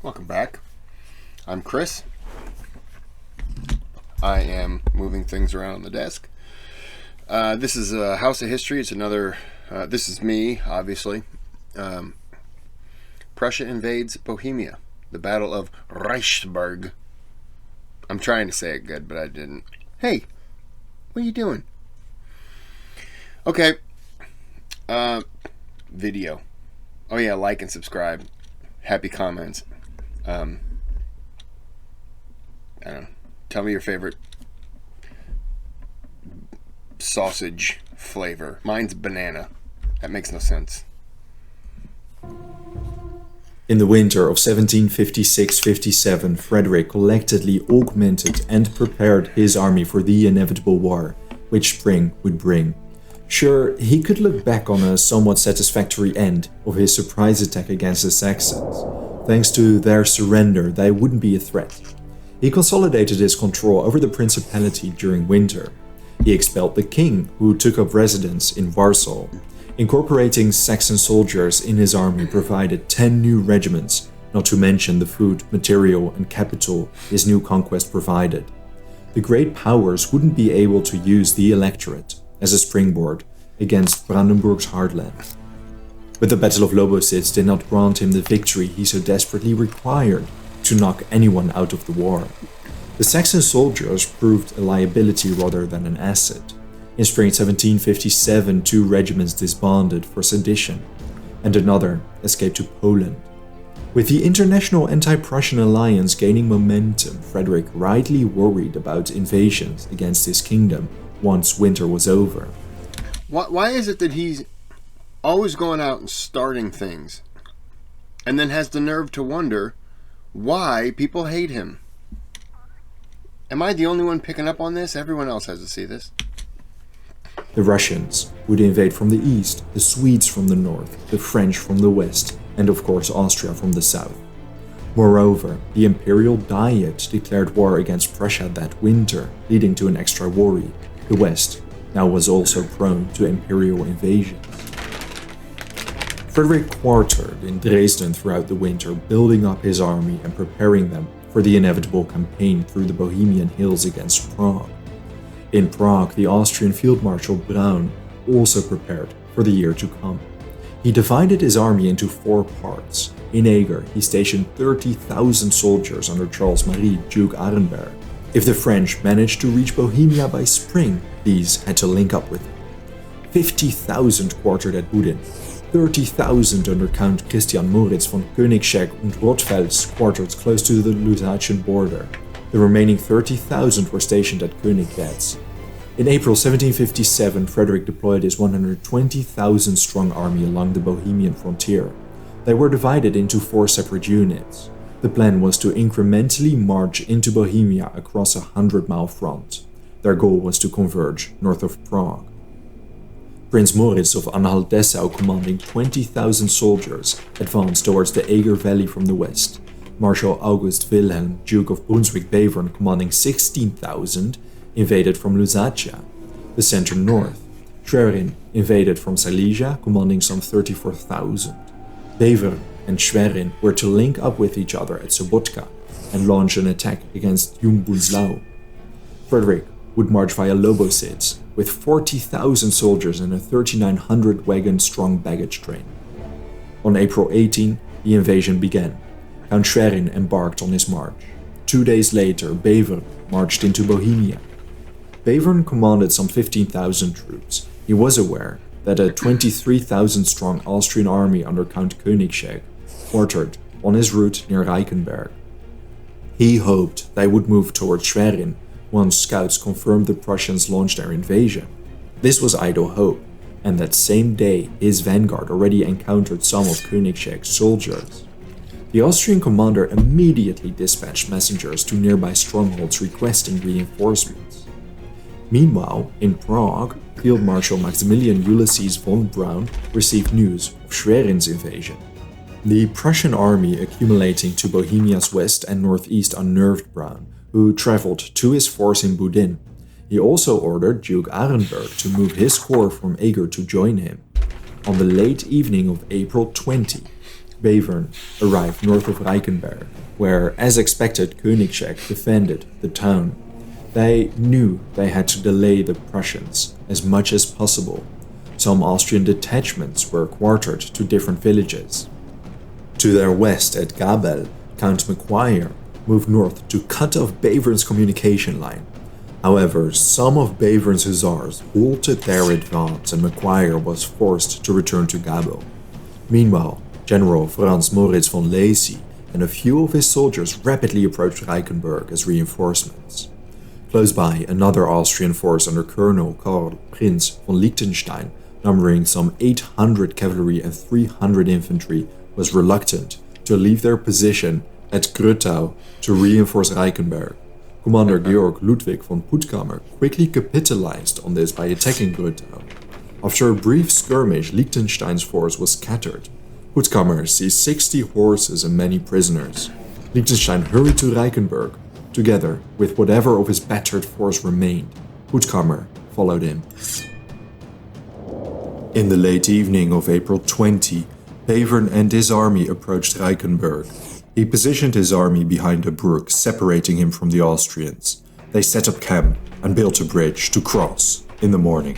Welcome back. I'm Kris. I am moving things around on the desk. This is House of History. It's another. This is me, obviously. Prussia invades Bohemia. The Battle of Reichenberg. I'm trying to say it good, but I didn't. Hey, what are you doing? Okay. Video. Oh yeah, like and subscribe. Happy comments. I don't know. Tell me your favorite sausage flavor. Mine's banana. That makes no sense. In the winter of 1756-57, Frederick collectively augmented and prepared his army for the inevitable war, which spring would bring. Sure, he could look back on a somewhat satisfactory end of his surprise attack against the Saxons. Thanks to their surrender, they wouldn't be a threat. He consolidated his control over the principality during winter. He expelled the king, who took up residence in Warsaw. Incorporating Saxon soldiers in his army provided 10 new regiments, not to mention the food, material, and capital his new conquest provided. The great powers wouldn't be able to use the electorate as a springboard against Brandenburg's heartland. But the Battle of Lobositz did not grant him the victory he so desperately required to knock anyone out of the war. The Saxon soldiers proved a liability rather than an asset. In spring 1757, 2 regiments disbanded for sedition, and another escaped to Poland. With the international anti-Prussian alliance gaining momentum, Frederick rightly worried about invasions against his kingdom once winter was over. Why is it that he's always going out and starting things, and then has the nerve to wonder why people hate him? Am I the only one picking up on this? Everyone else has to see this. The Russians would invade from the east, the Swedes from the north, the French from the west, and of course Austria from the south. Moreover, the Imperial Diet declared war against Prussia that winter, leading to an extra worry. The West now was also prone to imperial invasions. Frederick quartered in Dresden throughout the winter, building up his army and preparing them for the inevitable campaign through the Bohemian hills against Prague. In Prague, the Austrian Field Marshal Braun also prepared for the year to come. He divided his army into 4 parts. In Eger, he stationed 30,000 soldiers under Charles Marie, Duke Arenberg. If the French managed to reach Bohemia by spring, these had to link up with them. 50,000 quartered at Budin, 30,000 under Count Christian Moritz von Koenigsegg und Rothfels quartered close to the Lusatian border. The remaining 30,000 were stationed at Königgrätz. In April 1757, Frederick deployed his 120,000-strong army along the Bohemian frontier. They were divided into 4 separate units. The plan was to incrementally march into Bohemia across a 100-mile front. Their goal was to converge north of Prague. Prince Moritz of Anhalt-Dessau, commanding 20,000 soldiers, advanced towards the Eger Valley from the west. Marshal August Wilhelm, Duke of Brunswick-Bevern, commanding 16,000, invaded from Lusatia. The center north. Schwerin invaded from Silesia, commanding some 34,000. Bevern and Schwerin were to link up with each other at Sobotka and launch an attack against Jungbunzlau. Frederick would march via Lobositz with 40,000 soldiers and a 3,900 wagon-strong baggage train. On April 18, the invasion began. Count Schwerin embarked on his march. 2 days later, Bevern marched into Bohemia. Bevern commanded some 15,000 troops. He was aware that a 23,000-strong Austrian army under Count Koenigsegg quartered on his route near Reichenberg. He hoped they would move toward Schwerin once scouts confirmed the Prussians launched their invasion. This was idle hope, and that same day his vanguard already encountered some of Koenigsegg's soldiers. The Austrian commander immediately dispatched messengers to nearby strongholds requesting reinforcements. Meanwhile, in Prague, Field Marshal Maximilian Ulysses von Braun received news of Schwerin's invasion. The Prussian army accumulating to Bohemia's west and northeast unnerved Braun, who traveled to his force in Budin. He also ordered Duke Arenberg to move his corps from Eger to join him. On the late evening of April 20, Bevern arrived north of Reichenberg, where, as expected, Koenigsegg defended the town. They knew they had to delay the Prussians as much as possible. Some Austrian detachments were quartered to different villages. To their west at Gabel, Count Macquarie moved north to cut off Bevern's communication line. However, some of Bevern's hussars halted their advance and Macquarie was forced to return to Gabel. Meanwhile, General Franz Moritz von Lacy and a few of his soldiers rapidly approached Reichenberg as reinforcements. Close by, another Austrian force under Colonel Karl Prinz von Liechtenstein, numbering some 800 cavalry and 300 infantry, was reluctant to leave their position at Grötau to reinforce Reichenberg. Commander Georg Ludwig von Puttkamer quickly capitalized on this by attacking Grötau. After a brief skirmish, Liechtenstein's force was scattered. Puttkamer seized 60 horses and many prisoners. Liechtenstein hurried to Reichenberg, together with whatever of his battered force remained. Puttkamer followed him. In the late evening of April 20, Bevern and his army approached Reichenberg. He positioned his army behind a brook, separating him from the Austrians. They set up camp and built a bridge to cross in the morning.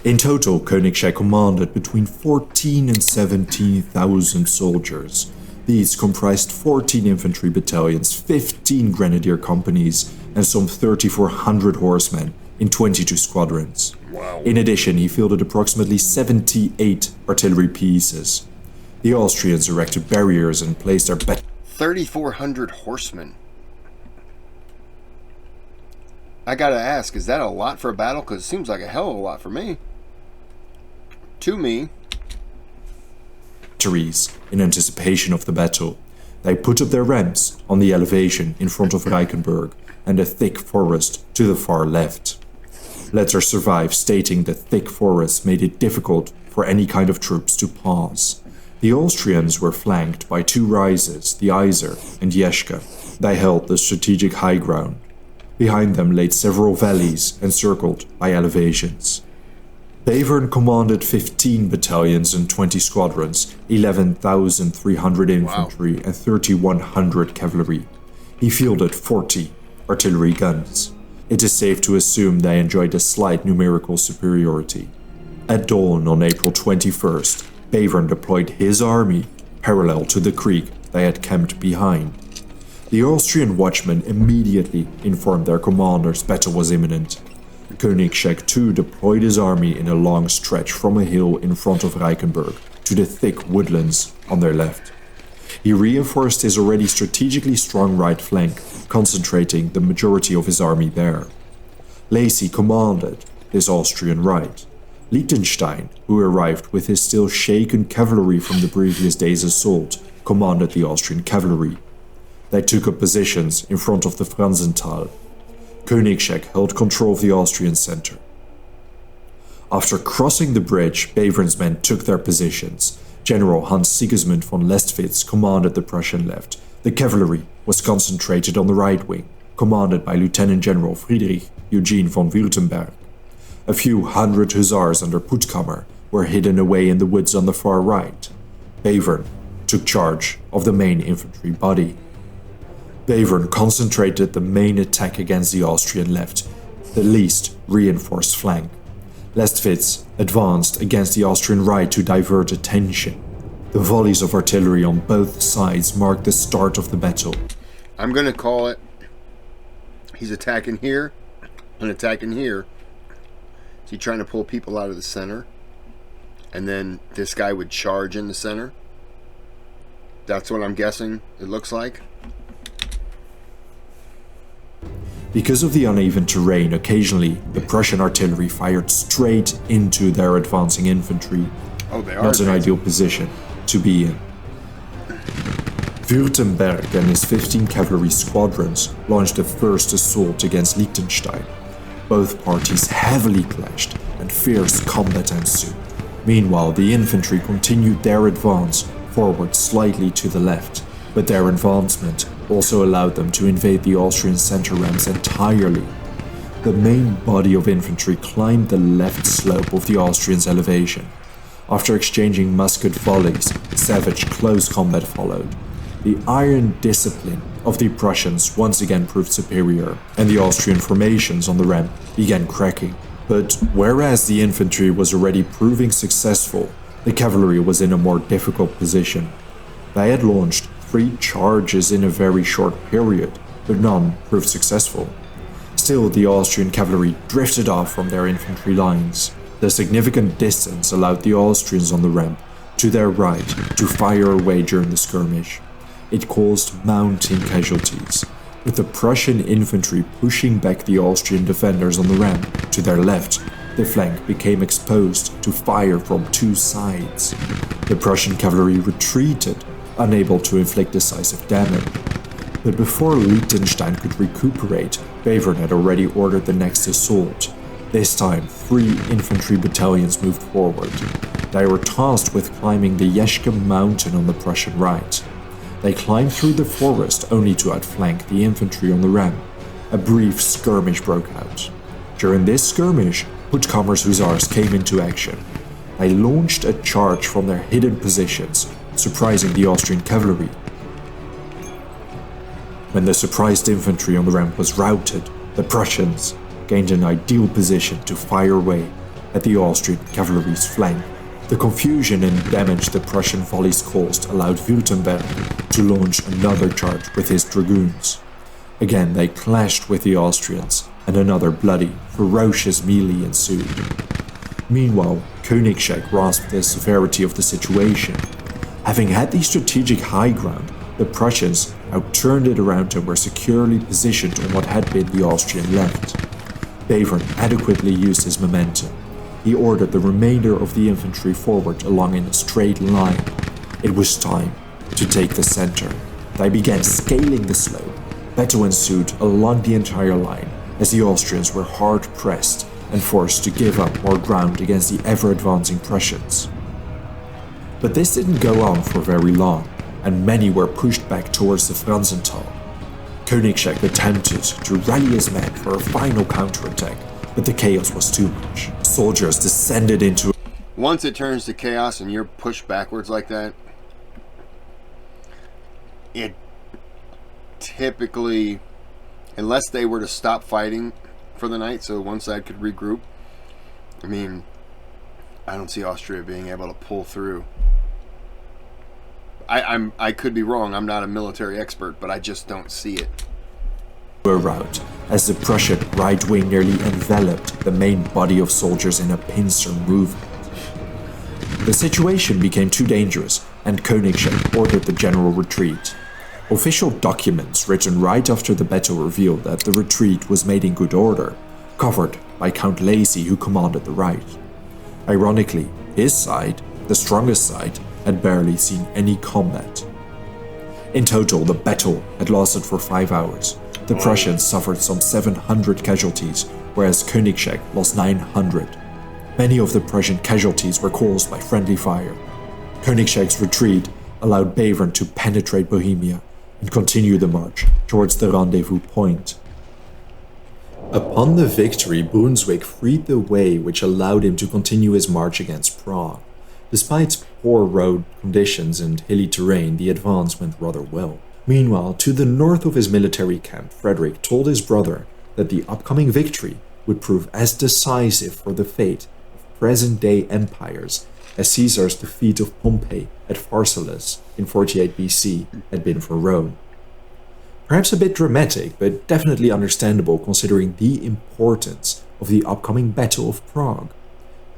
In total, Koenigsegg commanded between 14 and 17,000 soldiers. These comprised 14 infantry battalions, 15 grenadier companies, and some 3,400 horsemen in 22 squadrons. Wow. In addition, he fielded approximately 78 artillery pieces. The Austrians erected barriers and placed their 3,400 horsemen. I gotta ask, is that a lot for a battle? Because it seems like a hell of a lot for me. To me. Batteries in anticipation of the battle. They put up their ramps on the elevation in front of Reichenberg and a thick forest to the far left. Letters survive stating that thick forests made it difficult for any kind of troops to pass. The Austrians were flanked by two rises, the Iser and Jeschke. They held the strategic high ground. Behind them laid several valleys encircled by elevations. Bevern commanded 15 battalions and 20 squadrons, 11,300 infantry and 3,100 cavalry. He fielded 40 artillery guns. It is safe to assume they enjoyed a slight numerical superiority. At dawn on April 21st, Bevern deployed his army parallel to the creek they had camped behind. The Austrian watchmen immediately informed their commanders battle was imminent. Koenigsegg too deployed his army in a long stretch from a hill in front of Reichenberg to the thick woodlands on their left. He reinforced his already strategically strong right flank, concentrating the majority of his army there. Lacy commanded his Austrian right. Liechtenstein, who arrived with his still shaken cavalry from the previous day's assault, commanded the Austrian cavalry. They took up positions in front of the Franzental. Koenigsegg held control of the Austrian center. After crossing the bridge, Bevern's men took their positions. General Hans Sigismund von Lestwitz commanded the Prussian left. The cavalry was concentrated on the right wing, commanded by Lieutenant General Friedrich Eugene von Württemberg. A few hundred hussars under Puttkamer were hidden away in the woods on the far right. Bevern took charge of the main infantry body. Bevern concentrated the main attack against the Austrian left, the least reinforced flank. Lestwitz advanced against the Austrian right to divert attention. The volleys of artillery on both sides marked the start of the battle. I'm gonna call it. He's attacking here and attacking here. Is he trying to pull people out of the center? And then this guy would charge in the center? That's what I'm guessing it looks like. Because of the uneven terrain, occasionally the Prussian artillery fired straight into their advancing infantry. Oh, they are. Not an ideal position to be in. Württemberg and his 15 cavalry squadrons launched the first assault against Liechtenstein. Both parties heavily clashed and fierce combat ensued. Meanwhile, the infantry continued their advance forward slightly to the left, but their advancement also allowed them to invade the Austrian center ranks entirely. The main body of infantry climbed the left slope of the Austrians' elevation. After exchanging musket volleys, savage close combat followed. The iron discipline of the Prussians once again proved superior, and the Austrian formations on the ramp began cracking. But whereas the infantry was already proving successful, the cavalry was in a more difficult position. They had launched 3 charges in a very short period, but none proved successful. Still, the Austrian cavalry drifted off from their infantry lines. The significant distance allowed the Austrians on the ramp to their right to fire away during the skirmish. It caused mounting casualties, with the Prussian infantry pushing back the Austrian defenders on the ramp to their left. The flank became exposed to fire from 2 sides. The Prussian cavalry retreated, unable to inflict decisive damage. But before Liechtenstein could recuperate, Bevern had already ordered the next assault. This time, 3 infantry battalions moved forward. They were tasked with climbing the Jeschke mountain on the Prussian right. They climbed through the forest only to outflank the infantry on the ramp. A brief skirmish broke out. During this skirmish, Puttkamer's hussars came into action. They launched a charge from their hidden positions, surprising the Austrian cavalry. When the surprised infantry on the ramp was routed, the Prussians gained an ideal position to fire away at the Austrian cavalry's flank. The confusion and damage the Prussian volleys caused allowed Württemberg to launch another charge with his dragoons. Again, they clashed with the Austrians, and another bloody, ferocious melee ensued. Meanwhile, Koenigsegg grasped the severity of the situation. Having had the strategic high ground, the Prussians now turned it around and were securely positioned on what had been the Austrian left. Bevern adequately used his momentum. He ordered the remainder of the infantry forward along in a straight line. It was time to take the center. They began scaling the slope. Battle ensued along the entire line as the Austrians were hard pressed and forced to give up more ground against the ever-advancing Prussians. But this didn't go on for very long, and many were pushed back towards the Franzental. Koenigsegg attempted to rally his men for a final counterattack, but the chaos was too much. Soldiers descended into... Once it turns to chaos and you're pushed backwards like that, it typically, unless they were to stop fighting for the night so one side could regroup, I mean, I don't see Austria being able to pull through. I could be wrong. I'm not a military expert, but I just don't see it. A rout as the Prussian right wing nearly enveloped the main body of soldiers in a pincer movement. The situation became too dangerous, and Koenigsegg ordered the general retreat. Official documents written right after the battle revealed that the retreat was made in good order, covered by Count Lacy, who commanded the right. Ironically, his side, the strongest side, had barely seen any combat. In total, the battle had lasted for 5 hours. The Prussians suffered some 700 casualties, whereas Koenigsegg lost 900. Many of the Prussian casualties were caused by friendly fire. Koenigsegg's retreat allowed Bevern to penetrate Bohemia and continue the march towards the rendezvous point. Upon the victory, Brunswick freed the way which allowed him to continue his march against Prague. Despite poor road conditions and hilly terrain, the advance went rather well. Meanwhile, to the north of his military camp, Frederick told his brother that the upcoming victory would prove as decisive for the fate of present-day empires as Caesar's defeat of Pompey at Pharsalus in 48 BC had been for Rome. Perhaps a bit dramatic, but definitely understandable considering the importance of the upcoming Battle of Prague.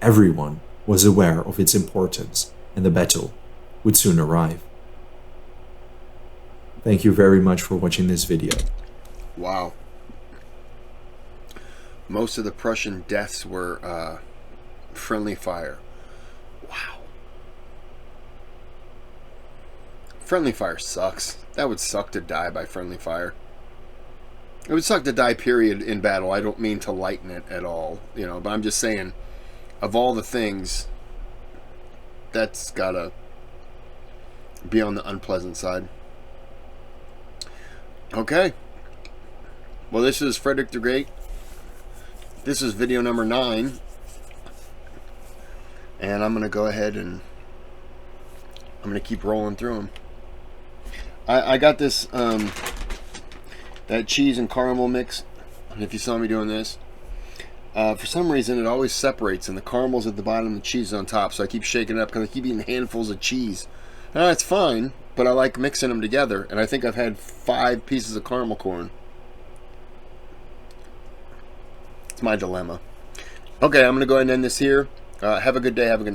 Everyone was aware of its importance, and the battle would soon arrive. Thank you very much for watching this video. Wow. Most of the Prussian deaths were friendly fire. Wow. Friendly fire sucks. That would suck to die by friendly fire. It would suck to die, period, in battle. I don't mean to lighten it at all, but I'm just saying, of all the things, that's gotta be on the unpleasant side. Okay. Well, this is Frederick the Great. This is video number 9. And I'm going to go ahead and I'm going to keep rolling through them. I got this, that cheese and caramel mix. And if you saw me doing this, for some reason it always separates and the caramel's at the bottom and the cheese is on top. So I keep shaking it up because I keep eating handfuls of cheese. It's fine, but I like mixing them together. And I think I've had 5 pieces of caramel corn. It's my dilemma. Okay, I'm going to go ahead and end this here. Have a good day. Have a good night.